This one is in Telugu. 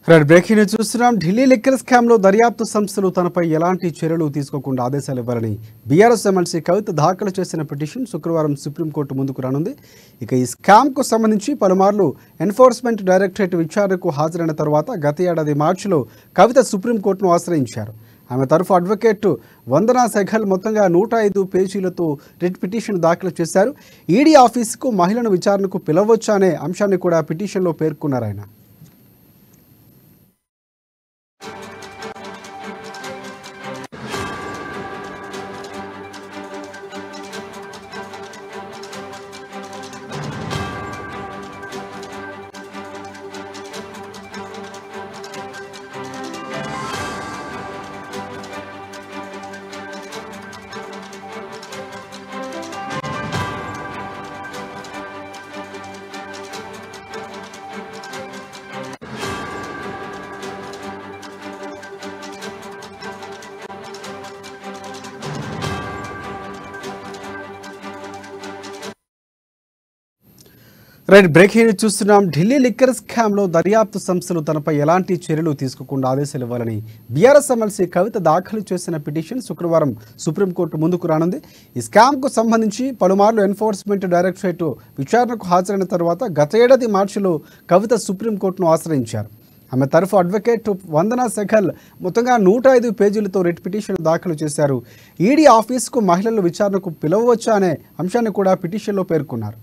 బ్రేకింగ్ న్యూస్ చూస్తున్నాం. ఢిల్లీ లిక్కర్ స్కామ్లో దర్యాప్తు సంస్థలు తనపై ఎలాంటి చర్యలు తీసుకోకుండా ఆదేశాలు ఇవ్వాలని బీఆర్ఎస్ ఎమ్మెల్సీ కవిత దాఖలు చేసిన పిటిషన్ శుక్రవారం సుప్రీంకోర్టు ముందుకు రానుంది. ఇక ఈ స్కామ్కు సంబంధించి పలుమార్లు ఎన్ఫోర్స్మెంట్ డైరెక్టరేట్ విచారణకు హాజరైన తర్వాత గత ఏడాది మార్చిలో కవిత సుప్రీంకోర్టును ఆశ్రయించారు. ఆమె తరఫు అడ్వకేట్ వందనా సెఘల్ మొత్తంగా 105 పేజీలతో రిట్ పిటిషన్ దాఖలు చేశారు. ఈడీ ఆఫీసుకు మహిళను విచారణకు పిలవచ్చా అనే అంశాన్ని కూడా పిటిషన్లో పేర్కొన్నారు ఆయన. బ్రేకింగ్ న్యూస్ చూస్తున్నాం. ఢిల్లీ లిక్కర్ స్కామ్లో దర్యాప్తు సంస్థలు తనపై ఎలాంటి చర్యలు తీసుకోకుండా ఆదేశాలు ఇవ్వాలని బీఆర్ఎస్ ఎమ్మెల్సీ కవిత దాఖలు చేసిన పిటిషన్ శుక్రవారం సుప్రీంకోర్టు ముందుకు రానుంది. ఈ స్కామ్కు సంబంధించి పలుమార్లు ఎన్ఫోర్స్మెంట్ డైరెక్టరేట్ విచారణకు హాజరైన తర్వాత గత ఏడాది మార్చిలో కవిత సుప్రీంకోర్టును ఆశ్రయించారు. ఆమె తరఫు అడ్వకేట్ వందనా సెఘల్ మొత్తంగా 105 పేజీలతో రిట్ పిటిషన్ దాఖలు చేశారు. ఈడీ ఆఫీసుకు మహిళలు విచారణకు పిలవవచ్చా అనే అంశాన్ని కూడా పిటిషన్లో పేర్కొన్నారు.